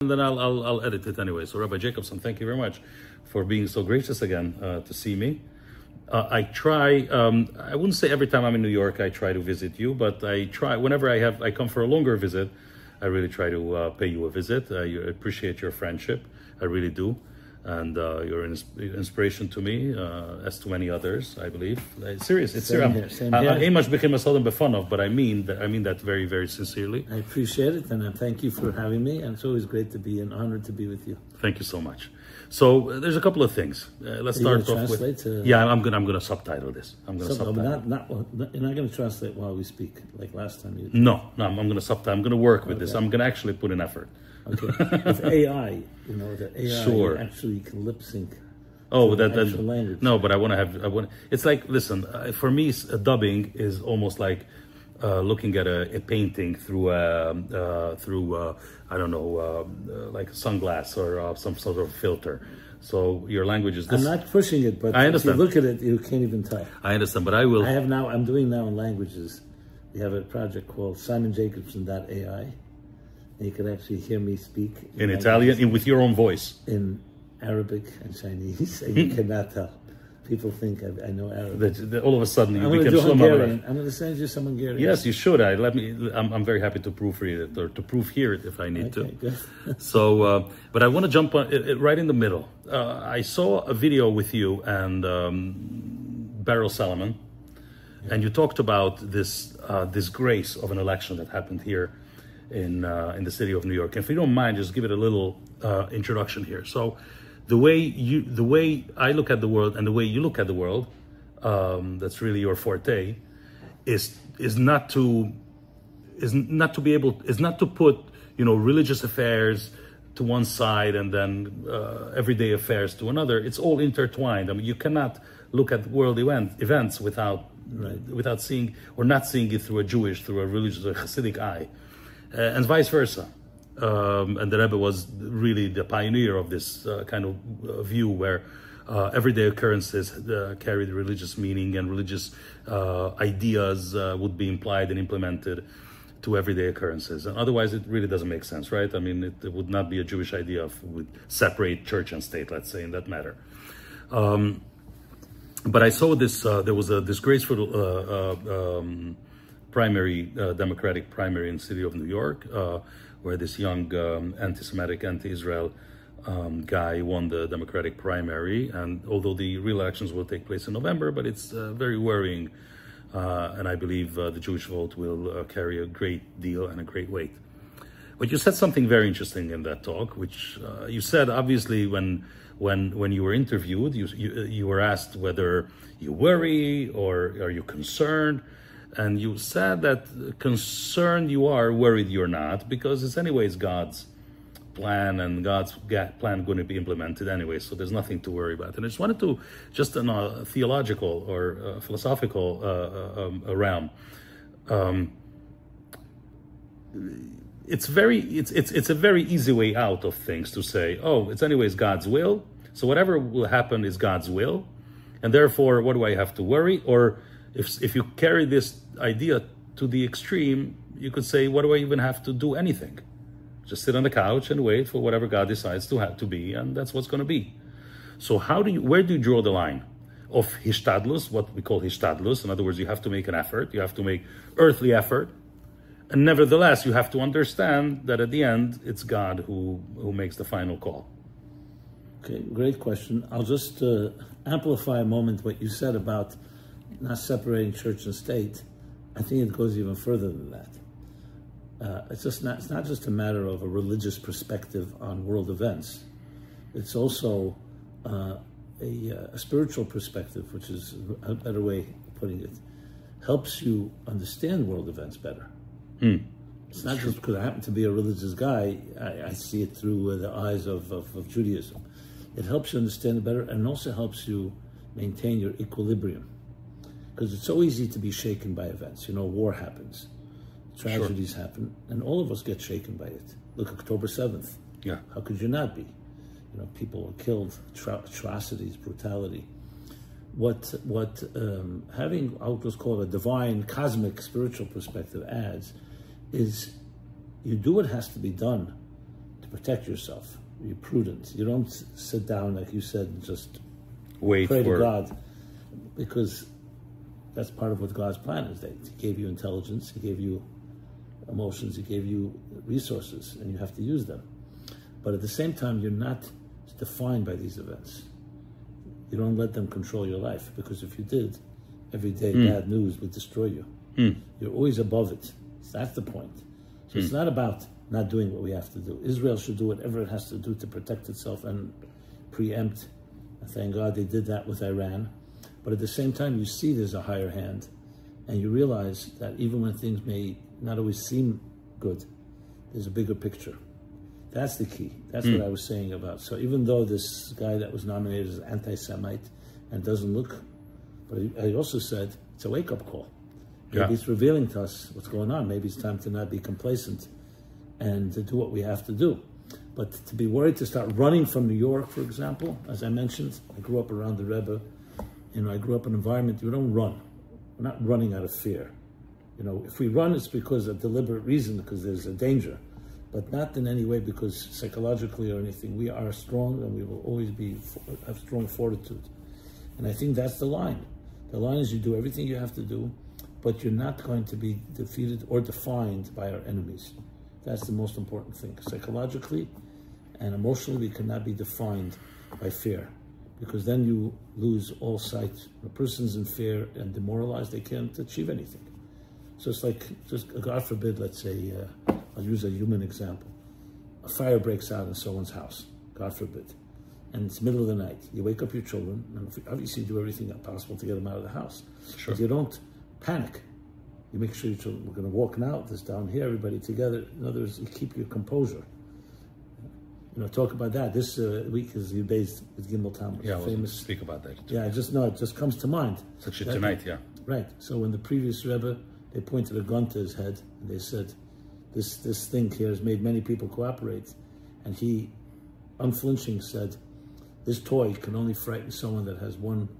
And then I'll edit it anyway. So Rabbi Jacobson, thank you very much for being so gracious again to see me. I try, I wouldn't say every time I'm in New York I try to visit you, but I try, whenever I come for a longer visit, I really try to pay you a visit. I appreciate your friendship, I really do. And you're an inspiration to me, as to many others, I believe. Serious, it's serious. But I mean that very, very sincerely. I appreciate it, and I thank you for having me. And it's always great to be an honor to be with you. Thank you so much. So there's a couple of things. Let's start off with. Yeah, I'm gonna subtitle this. I'm gonna subtitle. You're not gonna translate while we speak, like last time you did. No, I'm gonna subtitle. I'm gonna work with this. I'm gonna actually put in effort. Okay. With AI, you know, that AI sure. actually can lip sync. Oh, that language. No, but I want to have. It's like, listen, for me, dubbing is almost like looking at a painting through I don't know, like a sunglass or some sort of filter. So your language is this. I'm not pushing it, but I understand. If you look at it, you can't even tell. I understand, but I will. I'm doing now in languages. We have a project called Simon Jacobson.ai. You can actually hear me speak in Italian, with your own voice. In Arabic and Chinese, and you cannot tell. People think I know Arabic. All of a sudden, you become so Hungarian. I'm going to send you some Hungarian. Yes, you should. I'm very happy to proofread it or to proofhear it if I need to. Good. So, but I want to jump on it right in the middle. I saw a video with you and Beryl Salomon, and you talked about this disgrace of an election that happened here in the city of New York. And if you don't mind, just give it a little introduction here. So the way I look at the world and the way you look at the world, that's really your forte, is not to put, you know, religious affairs to one side and then everyday affairs to another. It's all intertwined. I mean, you cannot look at world events without seeing or not seeing it through a religious or Hasidic eye. And vice versa. And the Rebbe was really the pioneer of this kind of view where everyday occurrences carried religious meaning and religious ideas would be implied and implemented to everyday occurrences. And otherwise, it really doesn't make sense, right? I mean, it would not be a Jewish idea would separate church and state, let's say, in that matter. But I saw this, there was a disgraceful Democratic primary in the city of New York, where this young anti-Semitic, anti-Israel guy won the Democratic primary. And although the real elections will take place in November, but it's very worrying. And I believe the Jewish vote will carry a great deal and a great weight. But you said something very interesting in that talk, which you said, obviously, when you were interviewed, you were asked whether you worry or are you concerned. And you said that concerned you are, worried you're not, because it's anyways God's plan and God's plan going to be implemented anyway, so there's nothing to worry about. And I just wanted to, just in a theological or philosophical realm, it's a very easy way out of things to say, oh, it's anyways God's will, so whatever will happen is God's will, and therefore what do I have to worry? Or if you carry this idea to the extreme, you could say, what do I even have to do anything? Just sit on the couch and wait for whatever God decides to have to be, and that's what's going to be. So where do you draw the line of hishtadlus, what we call hishtadlus? In other words, you have to make an effort, you have to make earthly effort, and nevertheless, you have to understand that at the end, it's God who makes the final call. Okay, great question. I'll just amplify a moment what you said about not separating church and state. I think it goes even further than that. It's not just a matter of a religious perspective on world events. It's also a spiritual perspective, which is a better way of putting it. Helps you understand world events better. It's not just because I happen to be a religious guy, I see it through the eyes of Judaism. It helps you understand it better, and also helps you maintain your equilibrium. Because it's so easy to be shaken by events. You know, war happens, tragedies happen, and all of us get shaken by it. Look, October 7th. Yeah. How could you not be? You know, people were killed, atrocities, brutality. What having, I'll just call it a divine, cosmic, spiritual perspective adds is you do what has to be done to protect yourself. You're prudent. You don't sit down, like you said, and just wait pray for to God, because that's part of what God's plan is. That He gave you intelligence, He gave you emotions, He gave you resources, and you have to use them. But at the same time, you're not defined by these events. You don't let them control your life, because if you did, every day bad news would destroy you. You're always above it. That's the point. So it's not about not doing what we have to do. Israel should do whatever it has to do to protect itself and preempt. And thank God they did that with Iran. But at the same time, you see there's a higher hand, and you realize that even when things may not always seem good, there's a bigger picture. That's the key. That's what I was saying about. So even though this guy that was nominated as anti-Semite and doesn't look, but I also said it's a wake-up call. Maybe it's revealing to us what's going on. Maybe it's time to not be complacent and to do what we have to do. But to be worried, to start running from New York, for example, as I mentioned, I grew up around the Rebbe. I grew up in an environment, you don't run. We're not running out of fear. If we run, it's because of deliberate reason, because there's a danger, but not in any way because psychologically or anything. We are strong, and we will always have strong fortitude. And I think that's the line. The line is you do everything you have to do, but you're not going to be defeated or defined by our enemies. That's the most important thing. Psychologically and emotionally, we cannot be defined by fear, because then you lose all sight. When a person's in fear and demoralized, they can't achieve anything. So it's like, just God forbid, let's say, I'll use a human example. A fire breaks out in someone's house, God forbid, and it's middle of the night. You wake up your children, and obviously you do everything possible to get them out of the house. Sure. But you don't panic. You make sure your children, we're going to walk now, this down here, everybody together. In other words, you keep your composure. Talk about that. This week is you based with Gimel Tammuz. Yeah, famous. Speak about that. Yeah, it just comes to mind. It's actually tonight, yeah. Right. So when the previous Rebbe, they pointed a gun to his head, and they said, this thing here has made many people cooperate. And he, unflinching, said, this toy can only frighten someone that has one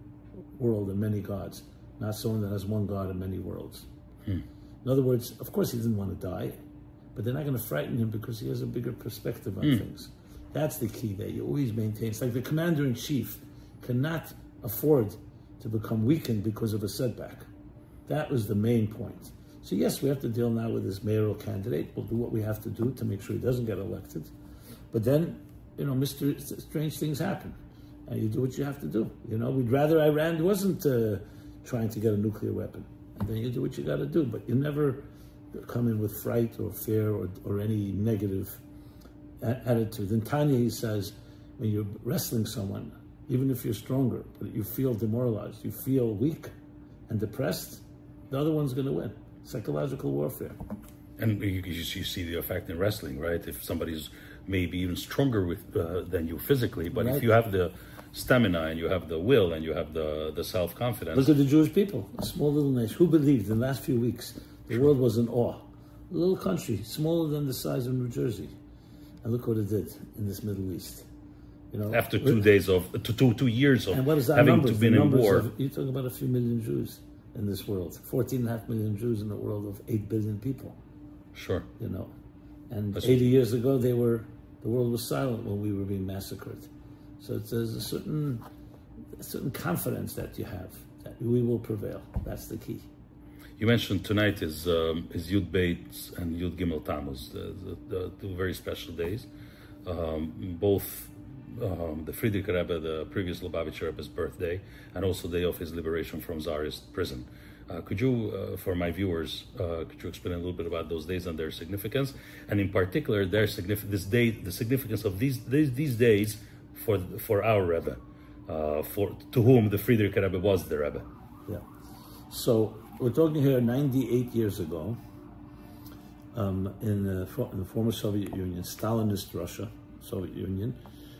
world and many gods, not someone that has one God and many worlds. In other words, of course he didn't want to die, but they're not going to frighten him because he has a bigger perspective on things. That's the key that you always maintain. It's like the commander-in-chief cannot afford to become weakened because of a setback. That was the main point. So yes, we have to deal now with this mayoral candidate. We'll do what we have to do to make sure he doesn't get elected. But then, strange things happen. And you do what you have to do. We'd rather Iran wasn't trying to get a nuclear weapon. And then you do what you got to do. But you never come in with fright or fear or any negative attitude. In Tanya, he says, when you're wrestling someone, even if you're stronger, but you feel demoralized, you feel weak and depressed, the other one's going to win. Psychological warfare. And you see the effect in wrestling, right? If somebody's maybe even stronger than you physically, but if you have the stamina and you have the will and you have the self-confidence. Look at the Jewish people, a small little nation. Who believed in the last few weeks the world was in awe? A little country, smaller than the size of New Jersey. And look what it did in this Middle East. After 2 days of, 2 years of and what is that having numbers? to be in war. You're talking about a few million Jews in this world. 14.5 million Jews in a world of 8 billion people. Sure. And 80 years ago, the world was silent when we were being massacred. So there's a certain confidence that you have that we will prevail. That's the key. You mentioned tonight is Yud Beit and Yud Gimel Tammuz, the two very special days. Both the Friedrich Rebbe, the previous Lubavitcher Rebbe's birthday, and also the day of his liberation from Tsarist prison. Could you, for my viewers, could you explain a little bit about those days and their significance, and in particular the significance of these days for our Rebbe, to whom the Friedrich Rebbe was the Rebbe? Yeah. So we're talking here 98 years ago, in the former Soviet Union, Stalinist Russia, Soviet Union.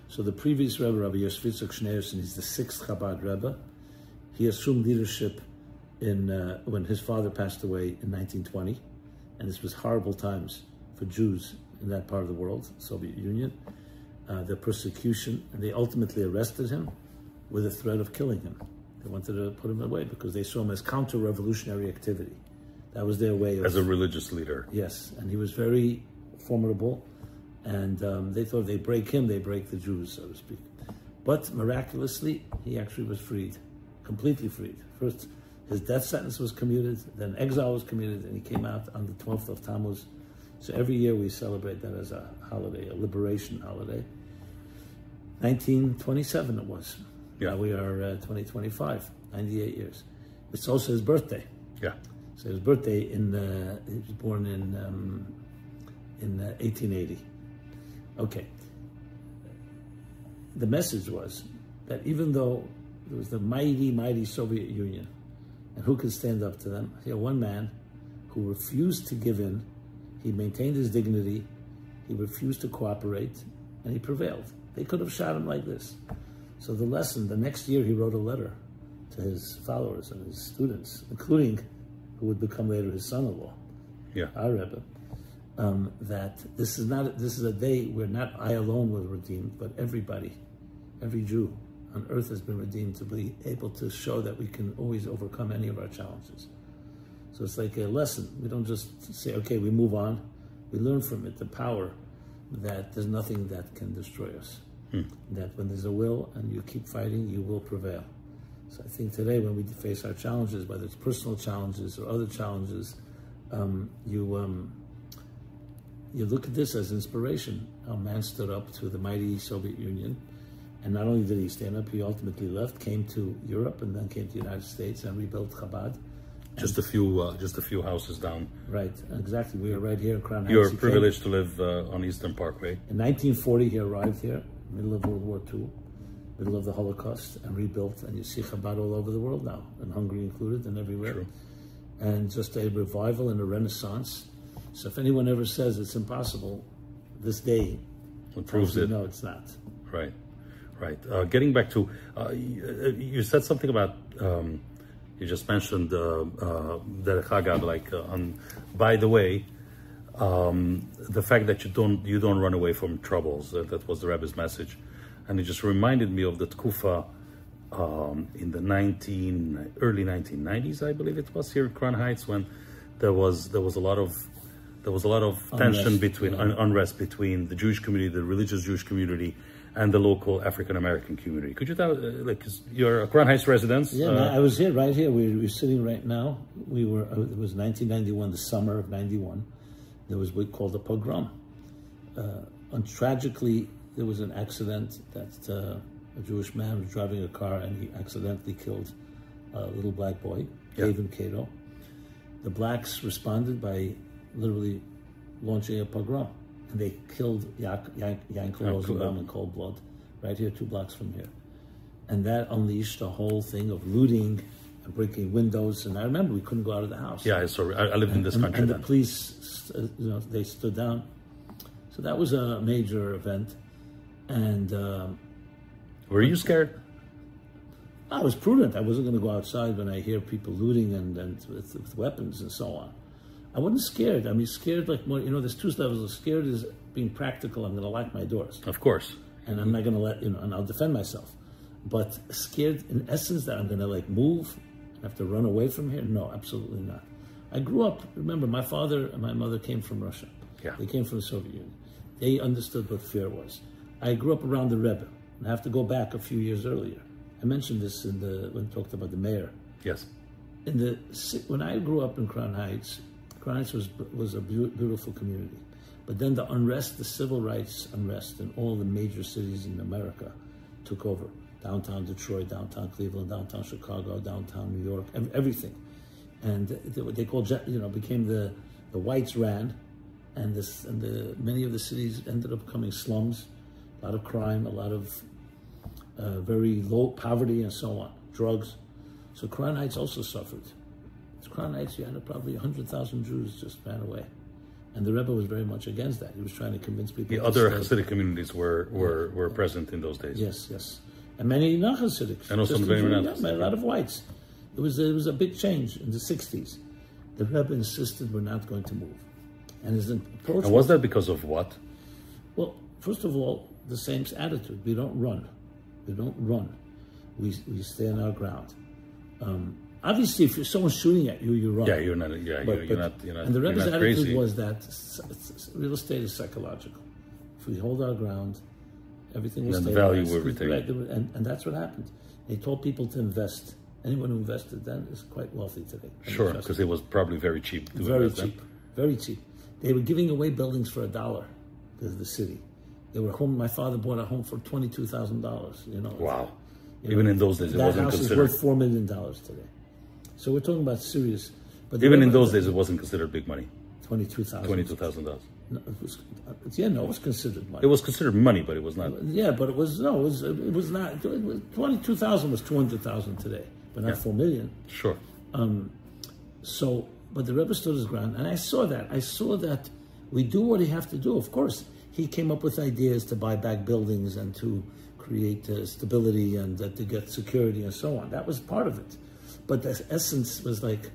So the previous Rebbe, Rabbi Yosef Schneerson, he's the 6th Chabad Rebbe. He assumed leadership when his father passed away in 1920, and this was horrible times for Jews in that part of the world, Soviet Union. The persecution, and they ultimately arrested him with a threat of killing him. They wanted to put him away because they saw him as counter-revolutionary activity. That was their way of... As a religious leader. Yes, and he was very formidable, And they thought they break him, they break the Jews, so to speak. But miraculously, he actually was freed, completely freed. First, his death sentence was commuted, then exile was commuted, and he came out on the 12th of Tammuz. So every year we celebrate that as a holiday, a liberation holiday. 1927 it was. Yeah. Now we are 2025, 98 years. It's also his birthday. Yeah. So his birthday he was born in 1880. Okay. The message was that even though there was the mighty, mighty Soviet Union, and who could stand up to them? Here, one man who refused to give in, he maintained his dignity, he refused to cooperate, and he prevailed. They could have shot him like this. So the lesson, the next year he wrote a letter to his followers and his students, including who would become later his son-in-law, our Rebbe, that this is a day where not I alone was redeemed, but everybody, every Jew on earth has been redeemed to be able to show that we can always overcome any of our challenges. So it's like a lesson. We don't just say, okay, we move on. We learn from it the power that there's nothing that can destroy us. That when there's a will and you keep fighting, you will prevail. So I think today when we face our challenges, whether it's personal challenges or other challenges, you look at this as inspiration. How man stood up to the mighty Soviet Union. And not only did he stand up, he ultimately left, came to Europe, and then came to the United States and rebuilt Chabad. Just a few houses down. Right, exactly. We are right here in Crown Heights. You're privileged to live on Eastern Parkway. In 1940, he arrived here, middle of World War II, middle of the Holocaust, and rebuilt. And you see Chabad all over the world now, and Hungary included, and everywhere. True. And just a revival and a renaissance. So if anyone ever says it's impossible, this day it proves it. No, it's not. Right. Right. Getting back to, you said something about, you just mentioned Derech Hagav, like, by the way, the fact that you don't run away from troubles, that was the Rebbe's message. And it just reminded me of the Tkufa in the early 1990s, I believe it was, here in Crown Heights, when there was a lot of tension unrest between the Jewish community, the religious Jewish community, and the local African-American community. Could you tell, like, you're a Crown Heights resident? Yeah, I was here, right here. We're sitting right now. It was 1991, the summer of 91. There was what we called a pogrom. And tragically, there was an accident that a Jewish man was driving a car and he accidentally killed a little black boy, David Cato. The blacks responded by literally launching a pogrom. And they killed Yankel Rosenbaum in cold blood, right here, 2 blocks from here. And that unleashed a whole thing of looting and breaking windows. And I remember we couldn't go out of the house. Yeah, I lived in this country and then. The police, they stood down. So that was a major event. And were you scared? I was prudent. I wasn't going to go outside when I hear people looting and with weapons and so on. I wasn't scared. I mean, scared like more, there's 2 levels of scared is being practical. I'm going to lock my doors. Of course. And I'm not going to and I'll defend myself. But scared in essence that I'm going to like move and have to run away from here? No, absolutely not. I grew up, remember, my father and my mother came from Russia. Yeah. They came from the Soviet Union. They understood what fear was. I grew up around the Rebbe. And I have to go back a few years earlier. I mentioned this when I talked about the mayor. Yes. When I grew up in Crown Heights was a beautiful community. But then the unrest, the civil rights unrest in all the major cities in America took over. Downtown Detroit, downtown Cleveland, downtown Chicago, downtown New York, everything. And they called, became the whites ran, and many of the cities ended up becoming slums, a lot of crime, a lot of very low poverty and so on, drugs. So Crown Heights also suffered. Crown Heights, you had probably 100,000 Jews just ran away. And the Rebbe was very much against that. He was trying to convince people. The other Hasidic communities were present in those days. Yes. And many non-Hasidics. And also a lot of whites. It was a big change in the 60s. The Rebbe insisted we're not going to move. And his approach was that because of what? Well, first of all, the same attitude. We don't run. We stay on our ground. Obviously, if someone's shooting at you, you run. Yeah, you're not. Yeah, you're not. And the Rebbe's attitude was that real estate is psychological. If if we hold our ground, everything will then stay. The value will retain. Right, and that's what happened. They told people to invest. Anyone who invested then is quite wealthy today. Sure, because it was probably very cheap. Very cheap, very cheap. They were giving away buildings for $1 because of the city. They were home. My father bought a home for $22,000. You know. Wow. Even in those days, it wasn't considered. That house is worth $4 million today. So we're talking about serious. But even in those days, it wasn't considered big money. $22,000. $22,000. No, it was considered money. It was considered money, but it was not. Yeah, but it was not. 22,000 was 200,000 today, but not 4 million. Sure. But the Rebbe stood his ground, and I saw that. I saw that we do what we have to do. Of course, he came up with ideas to buy back buildings and to create stability and to get security and so on. That was part of it. But the essence was like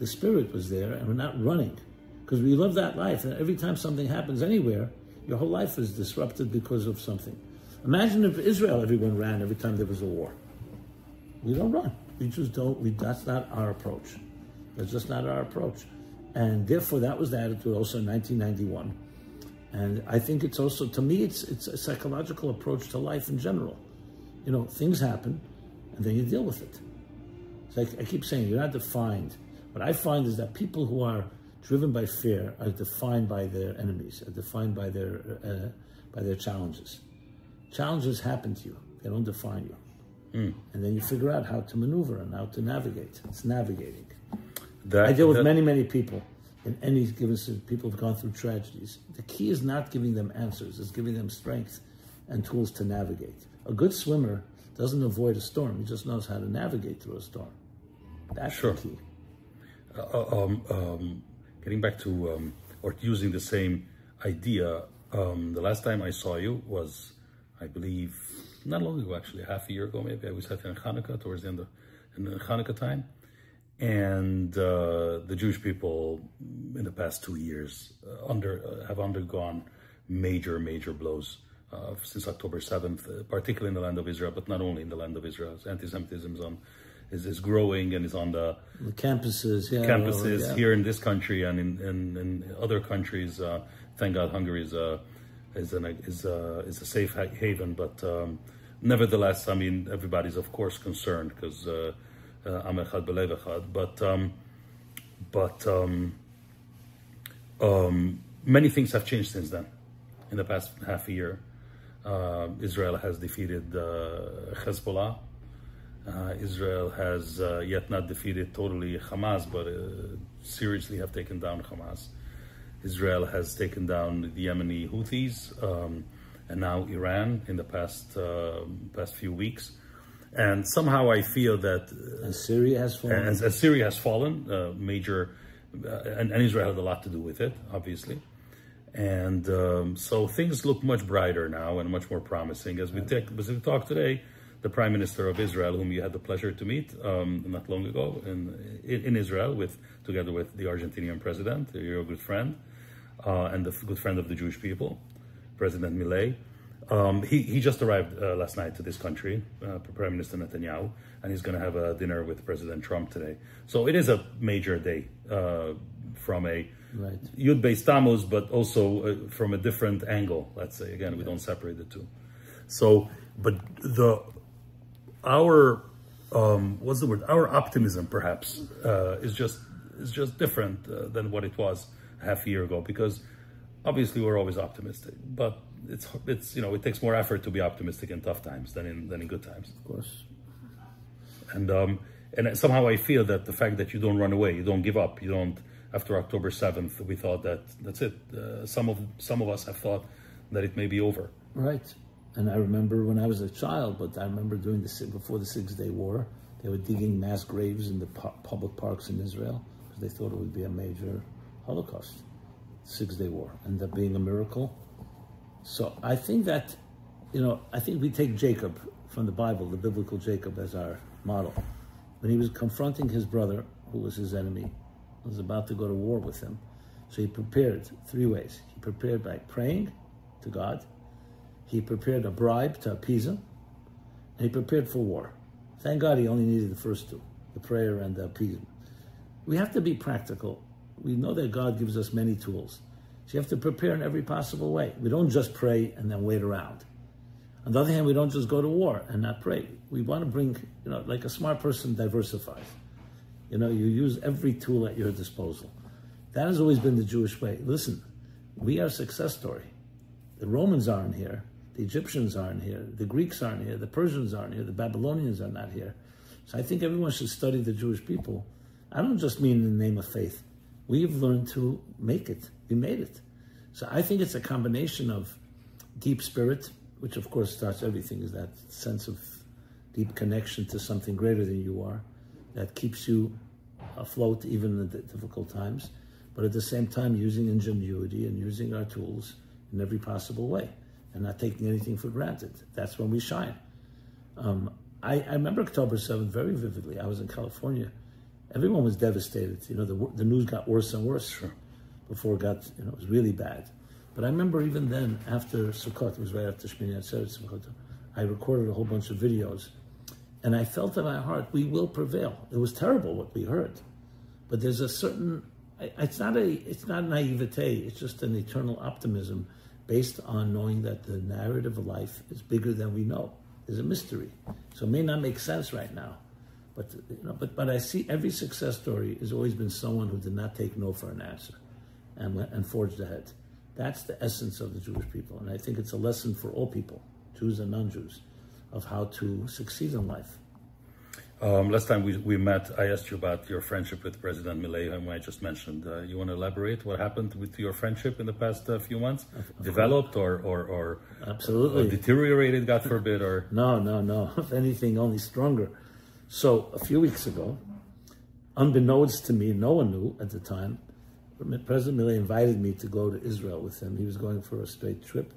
the spirit was there, and we're not running. Because we love that life, and every time something happens anywhere, your whole life is disrupted because of something. Imagine if Israel, everyone ran every time there was a war. We don't run. We just don't. That's not our approach. That's just not our approach. And therefore, that was the attitude also in 1991. And I think it's also, to me, it's a psychological approach to life in general. You know, things happen, and then you deal with it. So I keep saying, you're not defined. What I find is that people who are driven by fear are defined by their enemies, are defined by their challenges. Challenges happen to you; they don't define you. And then you figure out how to maneuver and how to navigate. It's navigating. I deal with many people in any given situation. People have gone through tragedies. The key is not giving them answers; it's giving them strength and tools to navigate. A good swimmer doesn't avoid a storm; he just knows how to navigate through a storm. That's the key. Getting back to, or using the same idea, the last time I saw you was, I believe, not long ago, actually, half a year ago, maybe. I was at Hanukkah, towards the end of Hanukkah time. And the Jewish people in the past 2 years have undergone major blows since October 7th, particularly in the land of Israel, but not only in the land of Israel. Anti-Semitism is growing and is on the campuses here in this country and in other countries. Thank God, Hungary is a safe haven, but nevertheless, I mean, everybody's of course concerned because Am Echad B'Lev Echad. But many things have changed since then. In the past half a year, Israel has defeated Hezbollah. Israel has yet not defeated totally Hamas, but seriously have taken down Hamas. Israel has taken down the Yemeni Houthis and now Iran in the past few weeks. And somehow I feel that... and Syria has fallen. And Syria has fallen, and Israel had a lot to do with it, obviously. And so things look much brighter now and much more promising. As we talk today, the Prime Minister of Israel, whom you had the pleasure to meet not long ago in Israel, together with the Argentinian president, your good friend, and the good friend of the Jewish people, President Milei. He just arrived last night to this country, Prime Minister Netanyahu, and he's going to have a dinner with President Trump today. So it is a major day from a Yud Beis Tammuz, but also from a different angle, let's say. Again, we don't separate the two. So, but our optimism perhaps is just different than what it was half a year ago, because obviously we're always optimistic, but it's it takes more effort to be optimistic in tough times than in good times. Of course. And somehow I feel that the fact that you don't run away, you don't give up, you don't. After October 7th, we thought that's it. Some of us have thought that it may be over. Right. And I remember when I was a child, but I remember before the 6-Day War, they were digging mass graves in the public parks in Israel because they thought it would be a major Holocaust. 6-Day War ended up being a miracle. So I think that, I think we take Jacob from the Bible, the biblical Jacob, as our model. When he was confronting his brother, who was his enemy, was about to go to war with him. So he prepared 3 ways. He prepared by praying to God. He prepared a bribe to appease him. And he prepared for war. Thank God he only needed the first 2, the prayer and the appeasement. We have to be practical. We know that God gives us many tools. So you have to prepare in every possible way. We don't just pray and then wait around. On the other hand, we don't just go to war and not pray. We want to bring, like a smart person diversifies. You use every tool at your disposal. That has always been the Jewish way. Listen, we are a success story. The Romans aren't here. The Egyptians aren't here. The Greeks aren't here. The Persians aren't here. The Babylonians are not here. So I think everyone should study the Jewish people. I don't just mean in the name of faith. We've learned to make it. We made it. So I think it's a combination of deep spirit, which of course starts everything, is that sense of deep connection to something greater than you are, that keeps you afloat even in the difficult times, but at the same time using ingenuity and using our tools in every possible way and not taking anything for granted. That's when we shine. I remember October 7th very vividly. I was in California. Everyone was devastated. The news got worse and worse. Sure. Before it got, it was really bad. But I remember even then, after Sukkot, it was right after Shmini Atzeret Sukkot, I recorded a whole bunch of videos, and I felt in my heart, we will prevail. It was terrible what we heard, but there's a certain, it's not naivete, it's just an eternal optimism based on knowing that the narrative of life is bigger than we know. There's a mystery. So it may not make sense right now, but I see every success story has always been someone who did not take no for an answer and forged ahead. That's the essence of the Jewish people. And I think it's a lesson for all people, Jews and non-Jews, of how to succeed in life. Last time we met, I asked you about your friendship with President Milei, whom I just mentioned. You want to elaborate what happened with your friendship in the past few months? Developed or absolutely deteriorated, God forbid? Or No. If anything, only stronger. So a few weeks ago, unbeknownst to me, no one knew at the time, President Milei invited me to go to Israel with him. He was going for a straight trip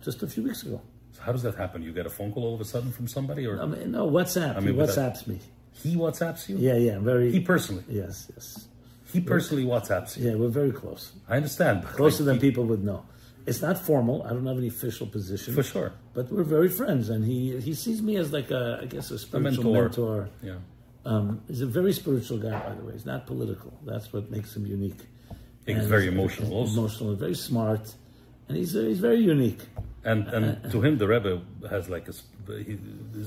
just a few weeks ago. So how does that happen? You get a phone call all of a sudden from somebody? Or No, WhatsApp. He WhatsApps me. He WhatsApps you? Yeah. He personally? Yes. He personally WhatsApps you? Yeah, we're very close. I understand. Closer than people would know. It's not formal. I don't have any official position. For sure. But we're very friends, and he sees me as like a spiritual mentor. Yeah. He's a very spiritual guy, by the way. He's not political. That's what makes him unique. He's very emotional also. Emotional, very smart, and he's very unique. And to him, the Rebbe has like his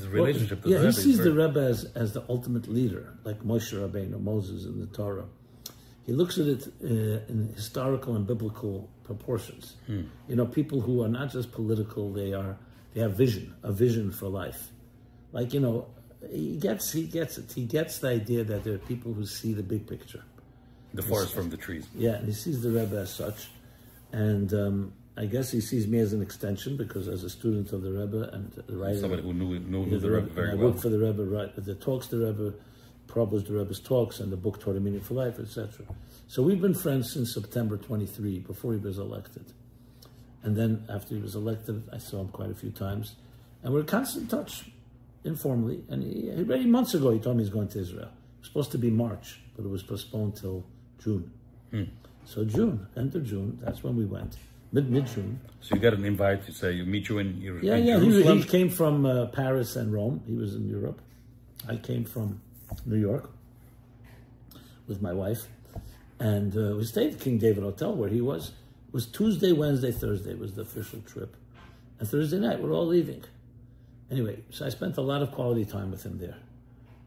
relationship to the Rebbe. He sees the Rebbe as the ultimate leader, like Moshe Rabbeinu, Moses in the Torah. He looks at it in historical and biblical proportions. People who are not just political, they have a vision for life. Like, he gets it. He gets the idea that there are people who see the big picture. The forest from the trees. Yeah, and he sees the Rebbe as such. And I guess he sees me as an extension, because as a student of the Rebbe and the writer... Somebody who knew the Rebbe very well. I worked for the Rebbe, right? The talks the Rebbe, published the Rebbe's talks, and the book Torah Meaning for Life, etc. So we've been friends since September 23, before he was elected. And then after he was elected, I saw him quite a few times. And we're in constant touch, informally. And he already months ago, he told me he's going to Israel. It was supposed to be March, but it was postponed till June. So June, end of June, that's when we went. Mid-June. So you got an invite to say, meet you in Jerusalem? Yeah. He came from Paris and Rome. He was in Europe. I came from New York with my wife. And we stayed at King David Hotel, where he was. It was Tuesday, Wednesday, Thursday was the official trip. And Thursday night, we're all leaving. Anyway, so I spent a lot of quality time with him there.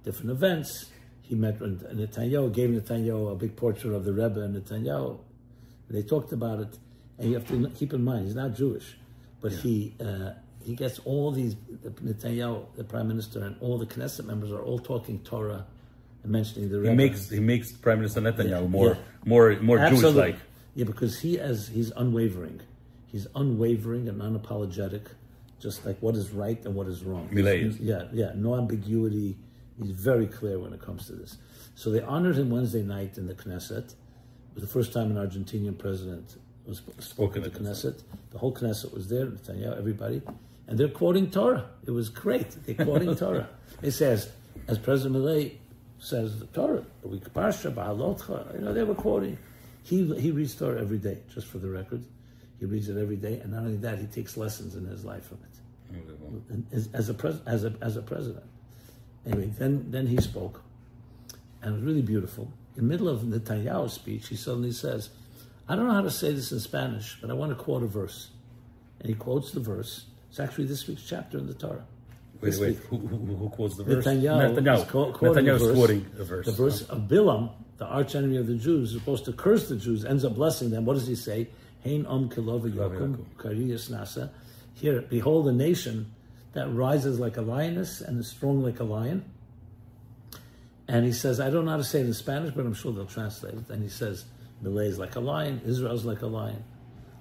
Different events. He met Netanyahu, gave Netanyahu a big portrait of the Rebbe and Netanyahu. They talked about it. And you have to keep in mind, he's not Jewish. But he gets all these, Netanyahu, the prime minister, and all the Knesset members are all talking Torah and mentioning the Rebbe. He makes Prime Minister Netanyahu more Jewish-like. Yeah, because he's unwavering. He's unwavering and unapologetic, just like what is right and what is wrong. Milei is. Yeah, no ambiguity. He's very clear when it comes to this. So they honored him Wednesday night in the Knesset. It was the first time an Argentinian president was spoken at the Knesset. The whole Knesset was there, Netanyahu, everybody. And they're quoting Torah. It was great. They're quoting Torah. It says, as President Milei says, the Torah, they were quoting. He reads Torah every day, just for the record. He reads it every day, and not only that, he takes lessons in his life from it. As a president. Anyway, then he spoke, and it was really beautiful. In the middle of Netanyahu's speech, he suddenly says, I don't know how to say this in Spanish, but I want to quote a verse. And he quotes the verse. It's actually this week's chapter in the Torah. Wait, who quotes the verse? Netanyahu is quoting a verse. The verse of Bilam, the archenemy of the Jews, is supposed to curse the Jews, ends up blessing them. What does he say? Hein kilova yokum kariyas nasa. Here, behold a nation that rises like a lioness and is strong like a lion. And he says, I don't know how to say it in Spanish, but I'm sure they'll translate it. And he says, Milay is like a lion, Israel's like a lion.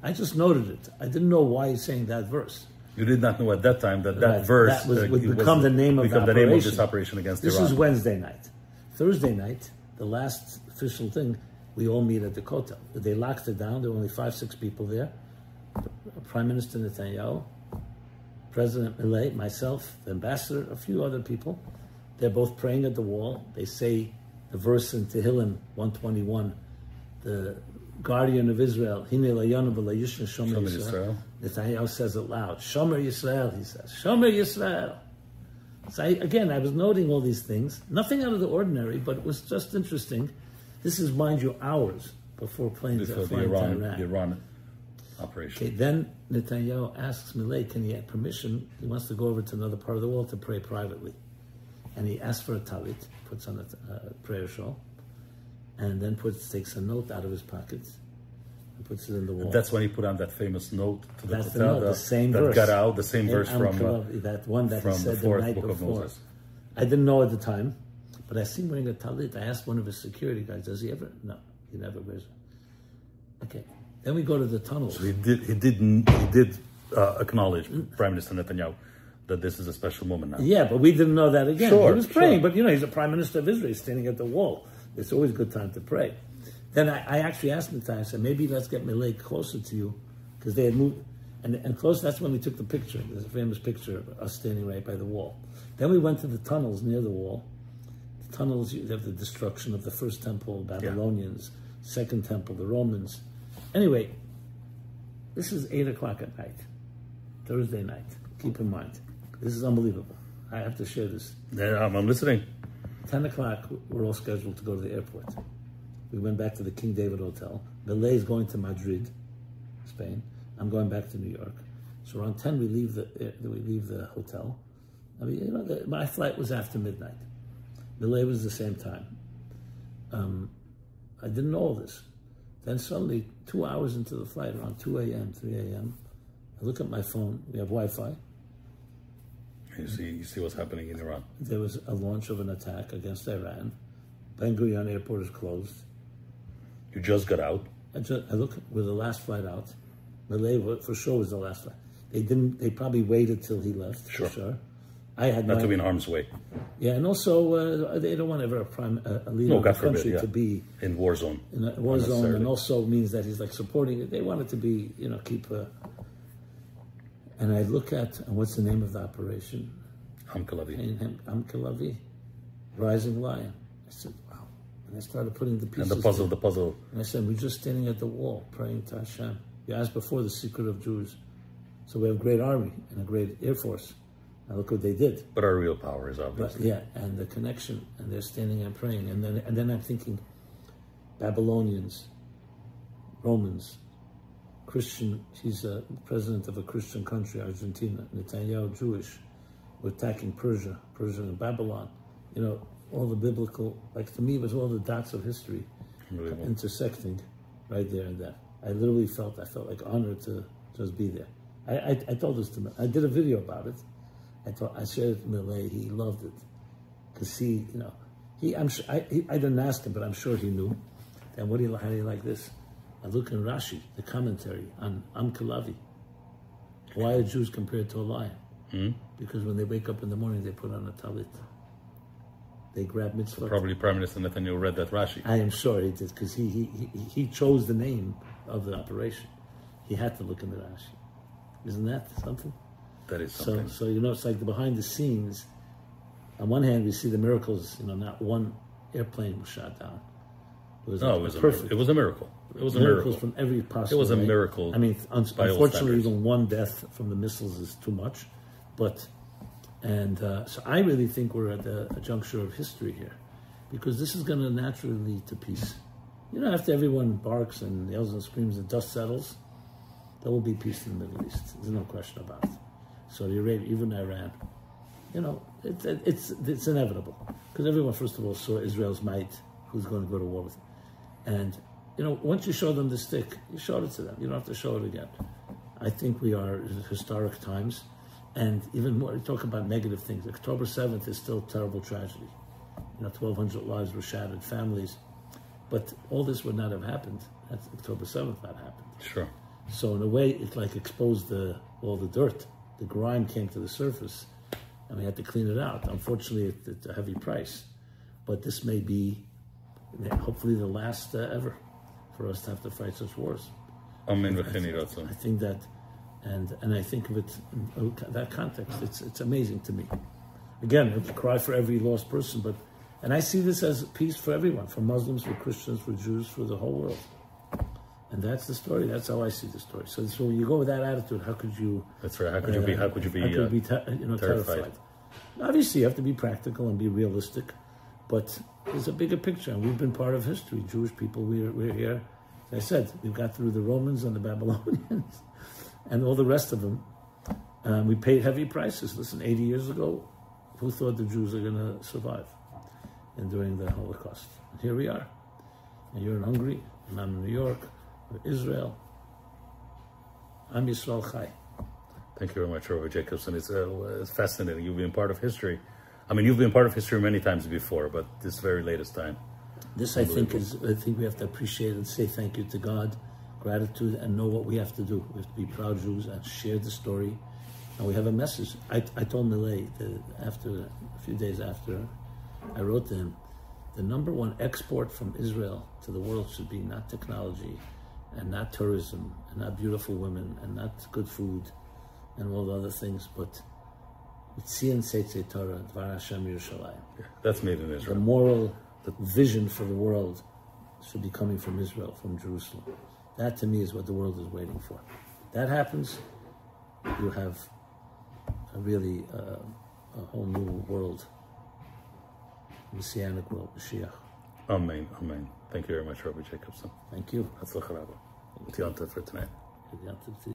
I just noted it. I didn't know why he's saying that verse. You did not know at that time that verse would become the name of this operation against Iran. This is Wednesday night. Thursday night, the last official thing, we all meet at the Kotel. They locked it down. There were only 5-6 people there. Prime Minister Netanyahu, President Milei, myself, the ambassador, a few other people. They're both praying at the wall. They say the verse in Tehillim 121, the guardian of Israel, Hine Layanu V'Layishna Shomer Yisrael. Netanyahu says it loud. Shomer Yisrael, he says. Shomer Yisrael. So I was noting all these things. Nothing out of the ordinary, but it was just interesting. This is, mind you, hours before planes are flying to Iran operation. Okay, then Netanyahu asks Milei, can he have permission? He wants to go over to another part of the world to pray privately. And he asks for a talit, puts on a prayer shawl, and then takes a note out of his pockets and puts it in the wall. And that's when he put on that famous note to the That's the note, the same verse. That got out, the same verse from that one that he said the night before. I didn't know at the time, but I see him wearing a talit. I asked one of his security guys, does he ever? No, he never wears it. Okay, then we go to the tunnels. So he did acknowledge Prime Minister Netanyahu that this is a special moment now. Yeah, but we didn't know that again. Sure, he was praying, but he's the Prime Minister of Israel, standing at the wall. It's always a good time to pray. Then I actually asked Netanyahu, I said, maybe let's get Milei closer to you, because they had moved, and close, that's when we took the picture. There's a famous picture of us standing right by the wall. Then we went to the tunnels near the wall. The tunnels, you have the destruction of the first temple, Babylonians, second temple, the Romans. Anyway, this is 8 o'clock at night, Thursday night. Keep in mind, this is unbelievable. I have to share this. Yeah, I'm listening. 10 o'clock, we're all scheduled to go to the airport. We went back to the King David Hotel. Milei is going to Madrid, Spain. I'm going back to New York. So around 10, we leave the hotel. I mean, my flight was after midnight. Milei was the same time. I didn't know all this. Then suddenly, 2 hours into the flight, around 2 a.m., 3 a.m., I look at my phone. We have Wi-Fi. You see what's happening in Iran. There was a launch of an attack against Iran. Ben Gurion Airport is closed. You just got out. I look, we're the last flight out. Milei for sure was the last flight. They probably waited till he left, for sure. I had not to be in harm's way. Yeah, and also they don't want ever a leader of the country to be in war zone. In a war zone, and also means that he's like supporting it. They want it to be, keep. And I look at what's the name of the operation? Amkalavi, Rising Lion. I said, wow. And I started putting the pieces. And the puzzle. And I said, we're just standing at the wall praying to Hashem. You asked before the secret of Jews. So we have a great army and a great air force. And look what they did. But our real power is obvious. And the connection, and they're standing and praying. And then I'm thinking, Babylonians, Romans, Christian, he's a president of a Christian country, Argentina, Netanyahu, Jewish. We're attacking Persia and Babylon. All the biblical, to me, it was all the dots of history intersecting right there and there. I felt like honored to just be there. I told this to him. I did a video about it. I shared it with Milei. He loved it. Because I didn't ask him, but I'm sure he knew. And how do you like this? I look in Rashi, the commentary on Amkalavi. Why are Jews compared to a lion? Because when they wake up in the morning, they put on a talit. They grab mitzvah. Probably Prime Minister Netanyahu read that Rashi. I am sure he did, because he chose the name of the operation. He had to look in the Rashi. Isn't that something? That is something. So it's like the behind the scenes. On one hand, we see the miracles. Not one airplane was shot down. It was perfect. It was a miracle. It was a miracles miracle from every possible. It was a way. miracle. I mean, unfortunately, even one death from the missiles is too much. So I really think we're at a juncture of history here, because this is going to naturally lead to peace. after everyone barks and yells and screams, the dust settles, there will be peace in the Middle East. There's no question about it. Saudi Arabia, even Iran, it's inevitable. Because everyone, first of all, saw Israel's might, who's going to go to war with it. And, once you show them the stick, you showed it to them. You don't have to show it again. I think we are in historic times. And even more, you talk about negative things. October 7th is still a terrible tragedy. 1,200 lives were shattered, families. But all this would not have happened had October 7th not happened. Sure. So in a way, it exposed all the dirt. The grime came to the surface, and we had to clean it out. Unfortunately, it's a heavy price. But this may be, hopefully, the last ever for us to have to fight such wars. Amen. I think that, and I think of it in that context. It's amazing to me. Again, it's a cry for every lost person, and I see this as peace for everyone, for Muslims, for Christians, for Jews, for the whole world. And that's the story. That's how I see the story. So when you go with that attitude, how could you? That's right. How could you be terrified? Obviously, you have to be practical and be realistic, but there's a bigger picture, and we've been part of history. Jewish people, we're here. As I said, we've got through the Romans and the Babylonians, and all the rest of them. We paid heavy prices. Listen, 80 years ago, who thought the Jews are going to survive? And during the Holocaust, and here we are. And you're in Hungary, and I'm in New York. Israel. Am Yisrael Chai. Thank you very much, Rabbi Jacobson. It's fascinating. You've been part of history. I mean, you've been part of history many times before, but this very latest time. This, I think we have to appreciate and say thank you to God, gratitude, and know what we have to do. We have to be proud Jews and share the story. And we have a message. I told Millet that a few days after I wrote to him, the number one export from Israel to the world should be not technology, and not tourism, and not beautiful women, and not good food, and all the other things, but Tzion Seitzei Torah, Dvar Hashem Yerushalayim. That's made in Israel. The moral vision for the world should be coming from Israel, from Jerusalem. That, to me, is what the world is waiting for. That happens, you have a whole new world, Messianic world, Mashiach. Amen, amen. Thank you very much, Rabbi Jacobson. Thank you. Hatzlacha Rabbi. For tonight.